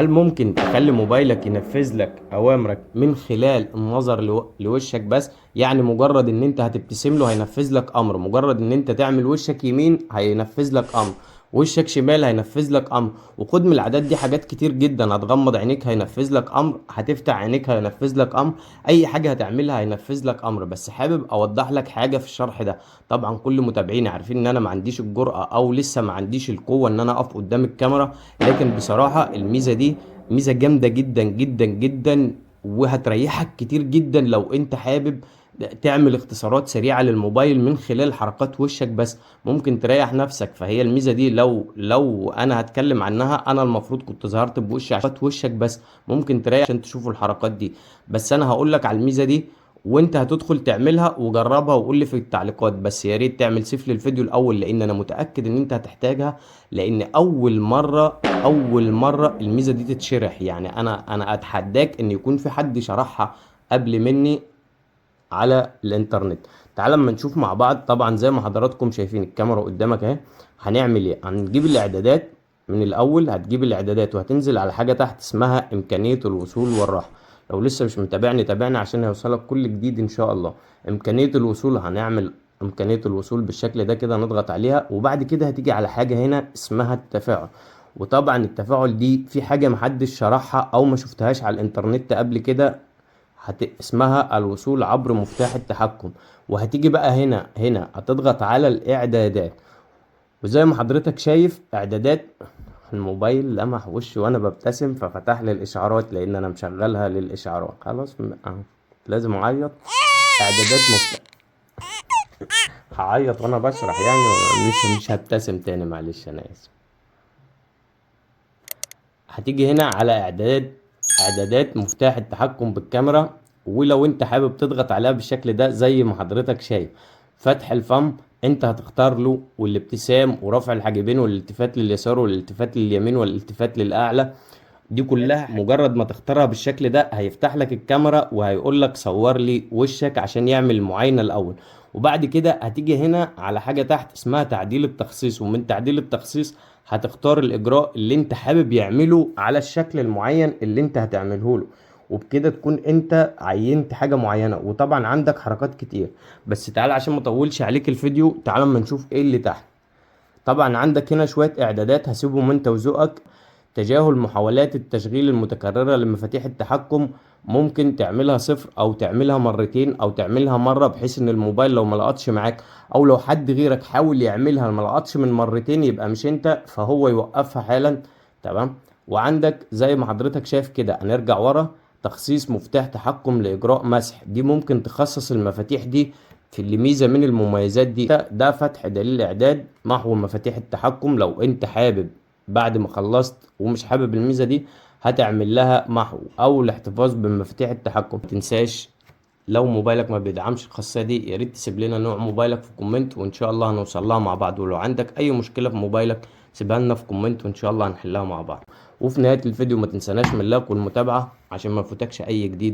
هل ممكن تخلي موبايلك ينفذ لك اوامرك من خلال النظر لوشك بس؟ يعني مجرد ان انت هتبتسم له هينفذ لك امر، مجرد ان انت تعمل وشك يمين هينفذ لك امر، وشك شمال هينفذ لك امر. وخد من العادات دي حاجات كتير جدا، هتغمض عينيك هينفذ لك امر، هتفتح عينيك هينفذ لك امر، اي حاجة هتعملها هينفذ لك امر. بس حابب اوضح لك حاجة في الشرح ده. طبعا كل متابعيني عارفين ان انا ما عنديش الجرأة او لسه ما عنديش القوة ان انا اقف قدام الكاميرا، لكن بصراحة الميزة دي ميزة جامدة جدا جدا جدا، وهتريحك كتير جدا لو انت حابب تعمل اختصارات سريعة للموبايل من خلال حركات وشك بس. ممكن تريح نفسك. فهي الميزة دي لو انا هتكلم عنها، انا المفروض كنت ظهرت بوشي عشان وشك بس. ممكن تريح عشان تشوفوا الحركات دي. بس انا هقولك على الميزة دي، وانت هتدخل تعملها وجربها وقول لي في التعليقات. بس يا ريت تعمل سيف للفيديو الاول، لان انا متأكد ان انت هتحتاجها، لان اول مره الميزه دي تتشرح. يعني انا اتحداك ان يكون في حد شرحها قبل مني على الانترنت. تعال اما نشوف مع بعض. طبعا زي ما حضراتكم شايفين الكاميرا قدامك اهي. هنعمل ايه؟ هنجيب الاعدادات من الاول. هتجيب الاعدادات وهتنزل على حاجه تحت اسمها امكانيه الوصول والراحه. لو لسه مش متابعني تابعني عشان هيوصلك كل جديد ان شاء الله. امكانيه الوصول، هنعمل امكانيه الوصول بالشكل ده كده، نضغط عليها. وبعد كده هتيجي على حاجه هنا اسمها التفاعل. وطبعا التفاعل دي في حاجه محدش شرحها او ما شفتهاش على الانترنت قبل كده، اسمها الوصول عبر مفتاح التحكم. وهتيجي بقى هنا هتضغط على الاعدادات. وزي ما حضرتك شايف اعدادات الموبايل لمح وشي وانا ببتسم ففتح لي الاشعارات، لان انا مشغلها للاشعارات. خلاص اهو. لازم اعيط؟ اعدادات مفتاح. هعيط وانا بشرح يعني؟ مش هبتسم تاني، معلش انا اسف. هتيجي هنا على اعدادات مفتاح التحكم بالكاميرا. ولو انت حابب تضغط عليها بالشكل ده زي ما حضرتك شايف، فتح الفم انت هتختار له، والابتسام ورفع الحاجبين والالتفات لليسار والالتفات لليمين والالتفات للاعلى. دي كلها مجرد ما تختارها بالشكل ده هيفتح لك الكاميرا وهيقول لك صور لي وشك عشان يعمل المعاينة الاول. وبعد كده هتيجي هنا على حاجة تحت اسمها تعديل التخصيص. ومن تعديل التخصيص هتختار الاجراء اللي انت حابب يعمله على الشكل المعين اللي انت هتعمله له. وبكده تكون انت عينت حاجة معينة. وطبعا عندك حركات كتير. بس تعال عشان ما اطولش عليك الفيديو، تعال اما نشوف ايه اللي تحت. طبعا عندك هنا شوية اعدادات هسيبهم انت وذوقك. تجاهل محاولات التشغيل المتكررة لمفاتيح التحكم، ممكن تعملها صفر او تعملها مرتين او تعملها مرة، بحيث ان الموبايل لو ملقطش معاك او لو حد غيرك حاول يعملها ملقطش من مرتين يبقى مش انت، فهو يوقفها حالا. تمام. وعندك زي ما حضرتك شايف كده، هنرجع ورا. تخصيص مفتاح تحكم لإجراء مسح، دي ممكن تخصص المفاتيح دي في اللي ميزة من المميزات دي. ده فتح دليل اعداد محو مفاتيح التحكم. لو انت حابب بعد ما خلصت ومش حابب الميزة دي هتعمل لها محو او الاحتفاظ بمفاتيح التحكم. متنساش لو موبايلك ما بيدعمش الخاصية دي، يا ريت تسيب لنا نوع موبايلك في كومنت وان شاء الله هنوصل لها مع بعض. ولو عندك اي مشكلة في موبايلك سيبها لنا في كومنت وان شاء الله هنحلها مع بعض. وفي نهاية الفيديو ما تنساناش من اللايك والمتابعة عشان ما يفوتكش اي جديد.